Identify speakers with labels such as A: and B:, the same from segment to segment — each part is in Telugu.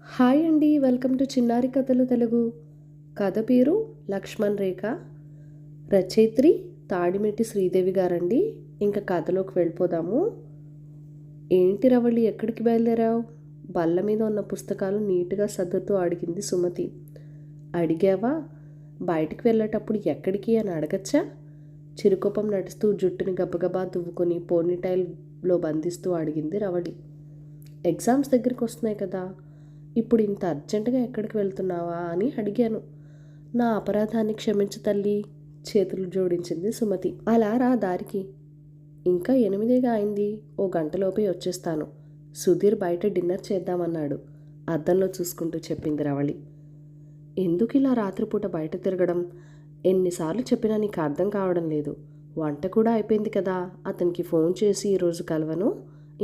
A: హాయ్ అండి, వెల్కమ్ టు చిన్నారి కథలు తెలుగు. కథ పేరు లక్ష్మణ్ రేఖ. రచయిత్రి తాడిమెట్టి శ్రీదేవి గారండి. ఇంకా కథలోకి వెళ్ళిపోదాము. ఏంటి రవళి, ఎక్కడికి బయలుదేరావు? బల్ల మీద ఉన్న పుస్తకాలు నీట్గా సర్దుతూ అడిగింది సుమతి. అడిగావా? బయటికి వెళ్ళేటప్పుడు ఎక్కడికి అని అడగచ్చా? చిరుకోపం నడుస్తూ జుట్టుని గబగబా దువ్వుకొని పోనీటైల్లో బంధిస్తూ అడిగింది రవళి. ఎగ్జామ్స్ దగ్గరికి వస్తున్నాయి కదా, ఇప్పుడు ఇంత అర్జెంటుగా ఎక్కడికి వెళ్తున్నావా అని అడిగాను. నా అపరాధాన్ని క్షమించు తల్లి, చేతులు జోడించింది సుమతి. అలా రా దారికి. ఇంకా 8గా అయింది, ఓ గంటలోపే వచ్చేస్తాను. సుధీర్ బయట డిన్నర్ చేద్దామన్నాడు, అద్దంలో చూసుకుంటూ చెప్పింది రవళి. ఎందుకు ఇలా రాత్రిపూట బయట తిరగడం? ఎన్నిసార్లు చెప్పినా నీకు అర్థం కావడం లేదు. వంట కూడా అయిపోయింది కదా, అతనికి ఫోన్ చేసి ఈరోజు కలవను,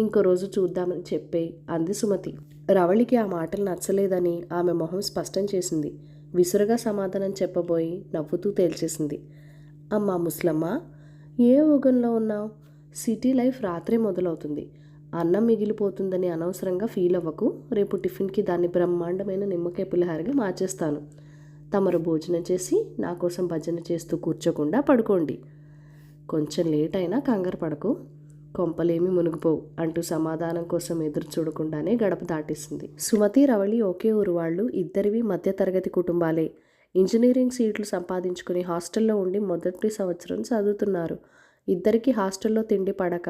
A: ఇంకో రోజు చూద్దామని చెప్పే అంది సుమతి. రవళికి ఆ మాటలు నచ్చలేదని ఆమె మొహం స్పష్టం చేసింది. విసురుగా సమాధానం చెప్పబోయి నవ్వుతూ తేల్చేసింది. అమ్మా ముసలమ్మ, ఏ ఊగంలో ఉన్నావు? సిటీ లైఫ్ రాత్రే మొదలవుతుంది. అన్నం మిగిలిపోతుందని అనవసరంగా ఫీల్ అవ్వకు. రేపు టిఫిన్కి దాన్ని బ్రహ్మాండమైన నిమ్మకాయ పులిహారగా మార్చేస్తాను. తమరు భోజనం చేసి నా కోసం భజన చేస్తూ కూర్చోకుండా పడుకోండి. కొంచెం లేట్ అయినా కంగారు పడకు, కొంపలేమి మునిగిపోవు అంటూ సమాధానం కోసం ఎదురు చూడకుండానే గడప దాటేసింది. సుమతి, రవళి ఒకే ఊరు వాళ్ళు. ఇద్దరివి మధ్యతరగతి కుటుంబాలే. ఇంజనీరింగ్ సీట్లు సంపాదించుకుని హాస్టల్లో ఉండి మొదటి సంవత్సరం చదువుతున్నారు. ఇద్దరికి హాస్టల్లో తిండి పడక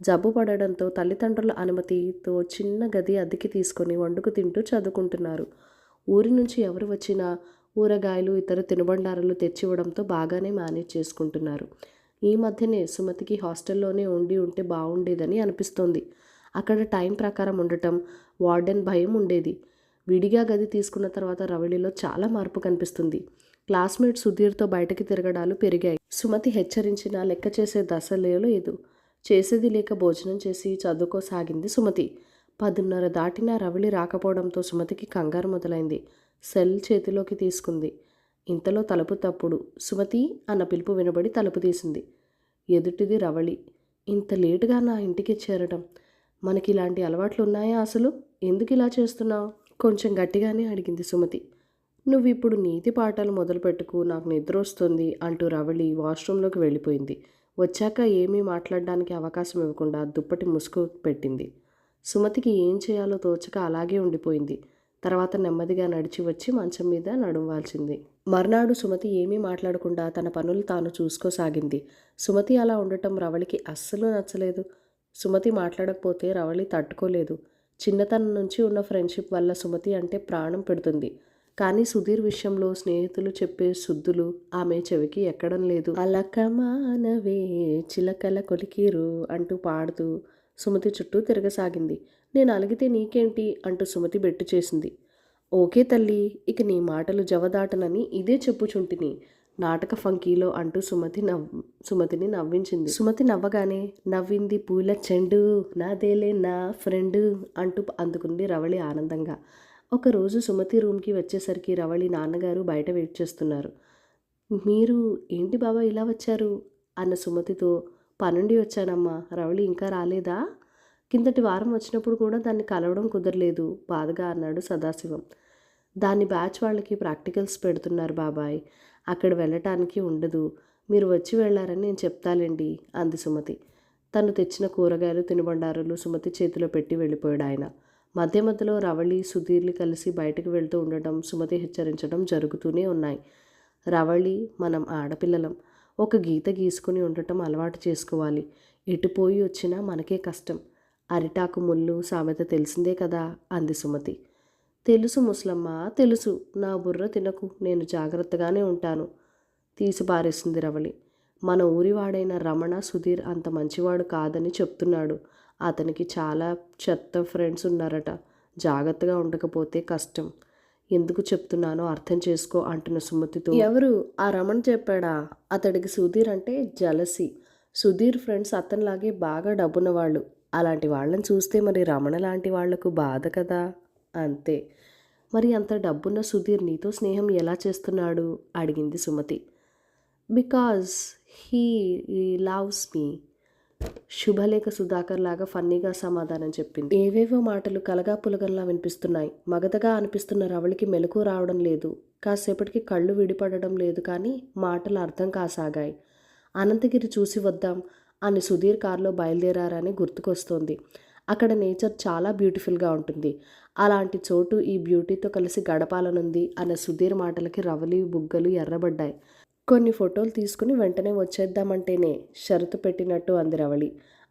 A: జబ్బు పడడంతో తల్లిదండ్రుల అనుమతితో చిన్న గది అద్దెకి తీసుకొని వండుకు తింటూ చదువుకుంటున్నారు. ఊరి నుంచి ఎవరు వచ్చినా ఊరగాయలు ఇతర తినుబండారాలు తెచ్చివ్వడంతో బాగానే మేనేజ్ చేసుకుంటున్నారు. ఈ మధ్యనే సుమతికి హాస్టల్లోనే ఉంటే బాగుండేదని అనిపిస్తోంది. అక్కడ టైం ప్రకారం ఉండటం, వార్డెన్ భయం ఉండేది. విడిగా గది తీసుకున్న తర్వాత రవళిలో చాలా మార్పు కనిపిస్తుంది. క్లాస్మేట్ సుధీర్తో బయటకి తిరగడాలు పెరిగాయి. సుమతి హెచ్చరించినా లెక్క చేసే దశలో లేదు. చేసేది లేక భోజనం చేసి చదువుకోసాగింది సుమతి. 10:30 దాటినా రవళి రాకపోవడంతో సుమతికి కంగారు మొదలైంది. సెల్ చేతిలోకి తీసుకుంది. ఇంతలో తలుపు తప్పుడు. సుమతి అన్న పిలుపు వినబడి తలుపు తీసింది. ఎదుటిది రవళి. ఇంత లేటుగా నా ఇంటికి చేరడం, మనకి ఇలాంటి అలవాట్లు ఉన్నాయా అసలు? ఎందుకు ఇలా చేస్తున్నావు? కొంచెం గట్టిగానే అడిగింది సుమతి. నువ్వు ఇప్పుడు నీతి పాఠాలు మొదలుపెట్టుకు, నాకు నిద్ర వస్తుంది అంటూ రవళి వాష్రూంలోకి వెళ్ళిపోయింది. వచ్చాక ఏమీ మాట్లాడడానికి అవకాశం ఇవ్వకుండా దుప్పటి ముసుగు పెట్టింది. సుమతికి ఏం చేయాలో తోచక అలాగే ఉండిపోయింది. తర్వాత నెమ్మదిగా నడిచి వచ్చి మంచం మీద నడుంవాల్చింది. మర్నాడు సుమతి ఏమీ మాట్లాడకుండా తన పనులు తాను చూసుకోసాగింది. సుమతి అలా ఉండటం రవళికి అస్సలు నచ్చలేదు. సుమతి మాట్లాడకపోతే రవళి తట్టుకోలేదు. చిన్నతనం నుంచి ఉన్న ఫ్రెండ్షిప్ వల్ల సుమతి అంటే ప్రాణం పెడుతుంది. కానీ సుధీర్ విషయంలో స్నేహితులు చెప్పే శుద్ధులు ఆమె చెవికి ఎక్కడం లేదు. అలకమానవే చిలకల కొలికిరు అంటూ పాడుతూ సుమతి చుట్టూ తిరగసాగింది. నేను అలిగితే నీకేంటి అంటూ సుమతి బెట్టు చేసింది. ఓకే తల్లి, ఇక నీ మాటలు జవదాటనని ఇదే చెప్పుచుంటిని నాటక ఫంకీలో అంటూ సుమతిని నవ్వించింది. సుమతి నవ్వగానే నవ్వింది పూల చెండు నాదేలే నా ఫ్రెండ్ అంటూ అందుకుంది రవళి ఆనందంగా. ఒకరోజు సుమతి రూమ్కి వచ్చేసరికి రవళి నాన్నగారు బయట వెయిట్ చేస్తున్నారు. మీరు ఏంటి బాబా ఇలా వచ్చారు అన్న సుమతితో, పనుండి వచ్చానమ్మా, రవళి ఇంకా రాలేదా? కిందటి వారం వచ్చినప్పుడు కూడా దాన్ని కలవడం కుదరలేదు బాధగా అన్నాడు సదాశివం. దాన్ని బ్యాచ్ వాళ్ళకి ప్రాక్టికల్స్ పెడుతున్నారు బాబాయ్, అక్కడ వెళ్ళటానికి ఉండదు, మీరు వచ్చి వెళ్ళారని నేను చెప్తాలేండి అంది సుమతి. తను తెచ్చిన కూరగాయలు తినుబండారులు సుమతి చేతిలో పెట్టి వెళ్ళిపోయాడు ఆయన. మధ్య మధ్యలో రవళి సుధీర్లు కలిసి బయటకు వెళ్తూ ఉండటం, సుమతి హెచ్చరించడం జరుగుతూనే ఉన్నాయి. రవళి, మనం ఆడపిల్లలం, ఒక గీత గీసుకుని ఉండటం అలవాటు చేసుకోవాలి. ఎటుపోయి వచ్చినా మనకే కష్టం. అరిటాకు ముళ్ళు సామెత తెలిసిందే కదా అంది సుమతి. తెలుసు ముసలమ్మ, తెలుసు, నా బుర్ర తినకు, నేను జాగ్రత్తగానే ఉంటాను తీసి పారేసింది రవళి. మన ఊరివాడైన రమణ సుధీర్ అంత మంచివాడు కాదని చెప్తున్నాడు. అతనికి చాలా చెత్త ఫ్రెండ్స్ ఉన్నారట. జాగ్రత్తగా ఉండకపోతే కష్టం. ఎందుకు చెప్తున్నానో అర్థం చేసుకో అంటున్న సుమతితో, ఎవరు ఆ రమణ చెప్పాడా? అతడికి సుధీర్ అంటే జలసి. సుధీర్ ఫ్రెండ్స్ అతనిలాగే బాగా డబ్బున్నవాళ్ళు. అలాంటి వాళ్ళని చూస్తే మరి రమణ లాంటి వాళ్లకు బాధ కదా. అంతే. మరి అంత డబ్బున్న సుధీర్ నీతో స్నేహం ఎలా చేస్తున్నాడు అడిగింది Sumathi. Because he loves me. Subhalekha Sudhakar లాగా ఫన్నీగా సమాధానం చెప్పింది. ఏవేవో మాటలు కలగా పులగంలా వినిపిస్తున్నాయి. మగతగా అనిపిస్తున్న రవళికి మెలకు రావడం లేదు. కాసేపటికి కళ్ళు విడిపడడం లేదు, కానీ మాటలు అర్థం కాసాగాయి. అనంతగిరి చూసి వద్దాం అని సుధీర్ కారులో బయలుదేరారని గుర్తుకొస్తోంది. అక్కడ నేచర్ చాలా బ్యూటిఫుల్గా ఉంటుంది. అలాంటి చోటు ఈ బ్యూటీతో కలిసి గడపాలనుంది అన్న సుధీర్ మాటలకి రవళి బుగ్గలు ఎర్రబడ్డాయి. కొన్ని ఫోటోలు తీసుకుని వెంటనే వచ్చేద్దామంటేనే షరతు పెట్టినట్టు అంది రవళి.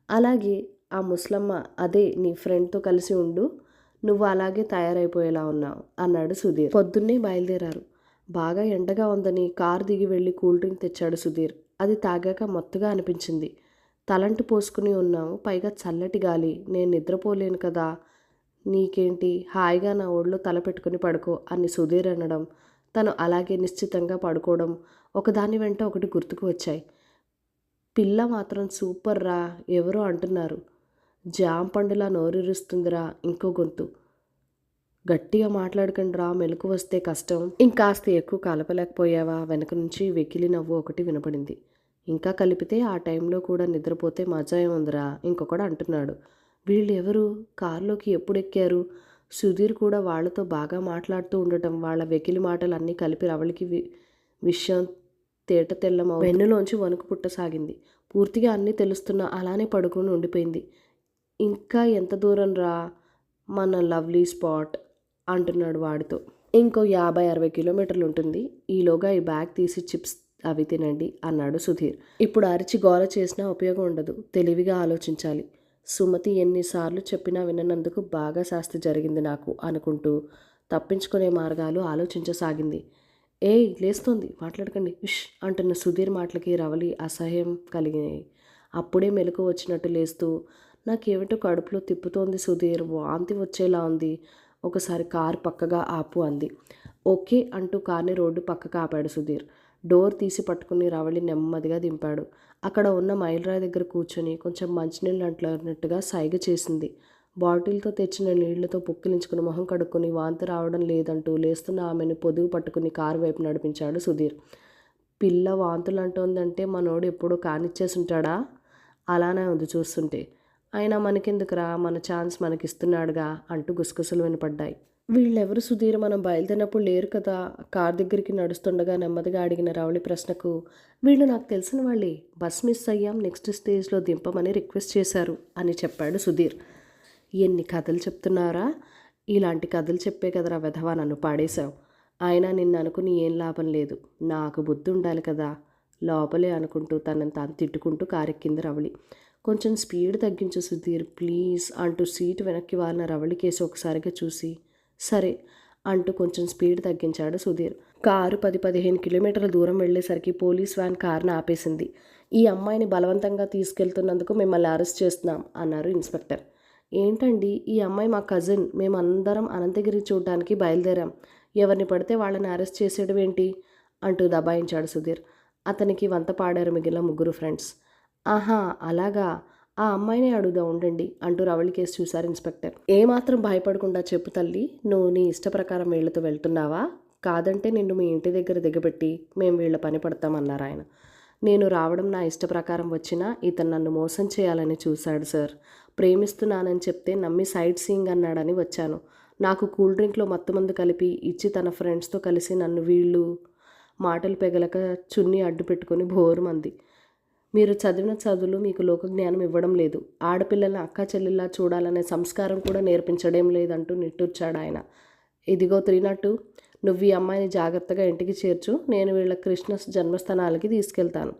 A: అలాగే ఆ ముసలమ్మ, అదే నీ ఫ్రెండ్తో కలిసి ఉండు, నువ్వు అలాగే తయారైపోయేలా ఉన్నావు అన్నాడు సుధీర్. పొద్దున్నే బయలుదేరారు. బాగా ఎండగా ఉందని కారు దిగి వెళ్ళి కూల్ డ్రింక్ తెచ్చాడు సుధీర్. అది తాగాక మత్తుగా అనిపించింది. తలంటు పోసుకుని ఉన్నాము, పైగా చల్లటి గాలి. నేను నిద్రపోలేను కదా, నీకేంటి, హాయిగా నా ఒళ్ళో తల పెట్టుకుని పడుకో అని సుధీర్ అనడం, తను అలాగే నిశ్చితంగా పడుకోవడం ఒకదాని వెంట ఒకటి గుర్తుకు వచ్చాయి. పిల్ల మాత్రం సూపర్ రా, ఎవరో అంటున్నారు. జామ పండులా నోరురుస్తుందిరా ఇంకో గొంతు. గట్టిగా మాట్లాడకండి రా, మెలకు వస్తే కష్టం. ఇంకాస్త ఎక్కువ కలపలేకపోయావా? వెనక నుంచి వెకిలి నవ్వు ఒకటి వినపడింది. ఇంకా కలిపితే ఆ టైంలో కూడా నిద్రపోతే మజా ఏముందిరా ఇంకొకడు అంటున్నాడు. వీళ్ళు ఎవరు? కారులోకి ఎప్పుడు ఎక్కారు? సుధీర్ కూడా వాళ్లతో బాగా మాట్లాడుతూ ఉండటం, వాళ్ళ వెకిలి మాటలు అన్నీ కలిపి రవళికి విషయం తేట తెల్లమవు. వెన్నులోంచి వణుకు పుట్టసాగింది. పూర్తిగా అన్నీ తెలుస్తున్నా అలానే పడుకుని ఉండిపోయింది. ఇంకా ఎంత దూరం రా మన లవ్లీ స్పాట్ అంటున్నాడు వాడితో. ఇంకో 50-60 కిలోమీటర్లు ఉంటుంది. ఈలోగా ఈ బ్యాగ్ తీసి చిప్స్ అవి తినండి అన్నాడు సుధీర్. ఇప్పుడు అరిచి గోల చేసినా ఉపయోగం ఉండదు, తెలివిగా ఆలోచించాలి. సుమతి ఎన్నిసార్లు చెప్పినా విననందుకు బాగా శాస్తి జరిగింది నాకు అనుకుంటూ తప్పించుకునే మార్గాలు ఆలోచించసాగింది. ఏయ్ లేస్తోంది, మాట్లాడకండి ఇష్ అంటున్న సుధీర్ మాటలకి రవళి అసహ్యం కలిగినాయి. అప్పుడే మెలకు వచ్చినట్టు లేస్తూ, నాకేమిటో కడుపులో తిప్పుతోంది సుధీర్, వాంతి వచ్చేలా ఉంది, ఒకసారి కారు పక్కగా ఆపు అంది. ఓకే అంటూ కార్ని రోడ్డు పక్కకు ఆపాడు సుధీర్. డోర్ తీసి పట్టుకుని రవళి నెమ్మదిగా దింపాడు. అక్కడ ఉన్న మైలురాయి దగ్గర కూర్చొని కొంచెం మంచినీళ్ళు అంటున్నట్టుగా సైగ చేసింది. బాటిల్తో తెచ్చిన నీళ్లతో పుక్కిలించుకుని మొహం కడుక్కొని వాంతి రావడం లేదంటూ లేస్తున్న ఆమెను పొదుగు పట్టుకుని కారు వైపు నడిపించాడు సుధీర్. పిల్ల వాంతులు అంటోందంటే మనోడు ఎప్పుడూ కానిచ్చేసి ఉంటాడా? అలానే ఉంది చూస్తుంటే. అయినా మనకెందుకురా, మన ఛాన్స్ మనకిస్తున్నాడుగా అంటూ గుసగుసలు వినపడ్డాయి. వీళ్ళెవరు సుధీర్, మనం బయలుదేరినప్పుడు లేరు కదా? కార్ దగ్గరికి నడుస్తుండగా నెమ్మదిగా అడిగిన రవళి ప్రశ్నకు, వీళ్ళు నాకు తెలిసిన వాళ్ళే, బస్ మిస్ అయ్యాం, నెక్స్ట్ స్టేజ్లో దింపమని రిక్వెస్ట్ చేశారు అని చెప్పాడు సుధీర్. ఎన్ని కథలు చెప్తున్నారా? ఇలాంటి కథలు చెప్పే కదరా వెధవా నన్ను పాడేశావు. అయినా నిన్ను అనుకుని ఏం లాభం లేదు, నాకు బుద్ధి ఉండాలి కదా. లోపలే అనుకుంటూ తనని తాను తిట్టుకుంటూ కారెక్కింది రవళి. కొంచెం స్పీడ్ తగ్గించు సుధీర్ ప్లీజ్ అంటూ సీటు వెనక్కి వాలిన రవళి కేసు ఒకసారిగా చూసి, సరే అంటూ కొంచెం స్పీడ్ తగ్గించాడు సుధీర్. కారు 10-15 కిలోమీటర్ల దూరం వెళ్ళేసరికి పోలీస్ వ్యాన్ కారును ఆపేసింది. ఈ అమ్మాయిని బలవంతంగా తీసుకెళ్తున్నందుకు మిమ్మల్ని అరెస్ట్ చేస్తున్నాం అన్నారు ఇన్స్పెక్టర్. ఏంటండి, ఈ అమ్మాయి మా కజిన్, మేమందరం అనంతగిరి చూడడానికి బయలుదేరాం, ఎవరిని పడితే వాళ్ళని అరెస్ట్ చేసేయడం ఏంటి అంటూ దబాయించాడు సుధీర్. అతనికి వంత పాడారు మిగిలిన ముగ్గురు ఫ్రెండ్స్. ఆహా అలాగా, ఆ అమ్మాయినే అడుగుదా ఉండండి అంటూ రవళి కేసు చూశారు ఇన్స్పెక్టర్. ఏమాత్రం భయపడకుండా చెప్పు తల్లి, నువ్వు నీ ఇష్ట ప్రకారం వీళ్లతో వెళ్తున్నావా? కాదంటే నిన్ను మీ ఇంటి దగ్గర దిగబెట్టి మేము వీళ్ళ పని పడతామన్నారు ఆయన. నేను రావడం నా ఇష్ట ప్రకారం వచ్చినా ఇతను నన్ను మోసం చేయాలని చూశాడు సార్. ప్రేమిస్తున్నానని చెప్తే నమ్మి సైట్ సీయింగ్ అన్నాడని వచ్చాను. నాకు కూల్ డ్రింక్లో మత్తుమందు కలిపి ఇచ్చి తన ఫ్రెండ్స్తో కలిసి నన్ను వీళ్ళు మాటలు పెగలక చున్నీ అడ్డు పెట్టుకుని భోరుమంది. మీరు చదివిన చదువులు మీకు లోకజ్ఞానం ఇవ్వడం లేదు, ఆడపిల్లల్ని అక్క చెల్లెల్లా చూడాలనే సంస్కారం కూడా నేర్పించడం లేదంటూ నిట్టూర్చాడు ఆయన. ఇదిగో 302, నువ్వు ఈ అమ్మాయిని జాగ్రత్తగా ఇంటికి చేర్చు, నేను వీళ్ళ కృష్ణ జన్మస్థానాలకి తీసుకెళ్తాను,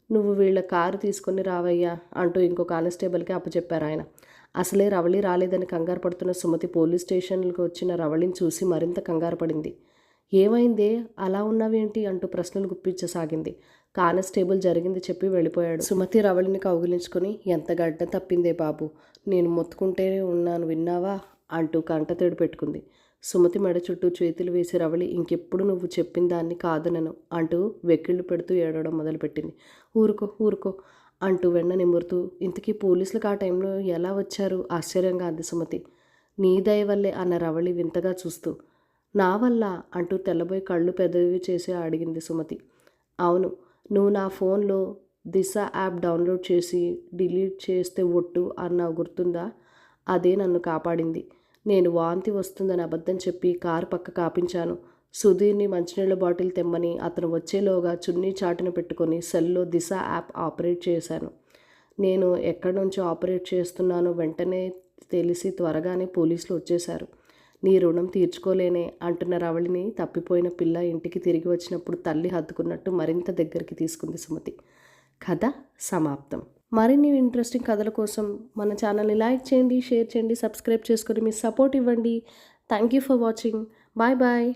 A: నువ్వు వీళ్ళ కారు తీసుకొని రావయ్యా అంటూ ఇంకో కానిస్టేబుల్కి అప్పచెప్పారు ఆయన. అసలే రవళి రాలేదని కంగారు పడుతున్న సుమతి పోలీస్ స్టేషన్లకు వచ్చిన రవళిని చూసి మరింత కంగారు పడింది. ఏమైందే, అలా ఉన్నావేంటి అంటూ ప్రశ్నలు గుప్పించసాగింది. కానిస్టేబుల్ జరిగింది చెప్పి వెళ్ళిపోయాడు. సుమతి రవళిని కౌగిలించుకొని, ఎంత గడ్డ తప్పిందే బాబు, నేను మొత్తుకుంటేనే ఉన్నాను విన్నావా అంటూ కంటతేడు పెట్టుకుంది. సుమతి మెడ చుట్టూ చేతులు వేసి రవళి, ఇంకెప్పుడు నువ్వు చెప్పిన దాన్ని కాదనను అంటూ వెక్కిళ్ళు పెడుతూ ఏడవడం మొదలుపెట్టింది. ఊరుకో ఊరుకో అంటూ వెన్న నిమురుతూ, ఇంతకీ పోలీసులకు ఆ టైంలో ఎలా వచ్చారు ఆశ్చర్యంగా అంది సుమతి. నీ దయ వల్లే అన్న రవళి వింతగా చూస్తూ. నా వల్ల అంటూ తెల్లబోయి కళ్ళు పెద్దవి చేసి అడిగింది సుమతి. అవును, నువ్వు నా ఫోన్లో దిశ యాప్ డౌన్లోడ్ చేసి డిలీట్ చేస్తే ఒట్టు అన్నావు గుర్తుందా? అదే నన్ను కాపాడింది. నేను వాంతి వస్తుందని అబద్ధం చెప్పి కారు పక్క కాపించాను. సుధీర్ని మంచినీళ్ళ బాటిల్ తెమ్మని అతను వచ్చేలోగా చున్నీ చాటున పెట్టుకొని సెల్లో దిశ యాప్ ఆపరేట్ చేశాను. నేను ఎక్కడి నుంచి ఆపరేట్ చేస్తున్నానో వెంటనే తెలిసి త్వరగానే పోలీసులు వచ్చేశారు. నీ రుణం తీర్చుకోలేనే అంటున్న రవళిని తప్పిపోయిన పిల్ల ఇంటికి తిరిగి వచ్చినప్పుడు తల్లి హత్తుకున్నట్టు మరింత దగ్గరికి తీసుకుంది సుమతి. కథ సమాప్తం. మరిన్ని ఇంట్రెస్టింగ్ కథల కోసం మన ఛానల్ని లైక్ చేయండి, షేర్ చేయండి, సబ్స్క్రైబ్ చేసుకొని మీ సపోర్ట్ ఇవ్వండి. Thank you for watching. Bye bye.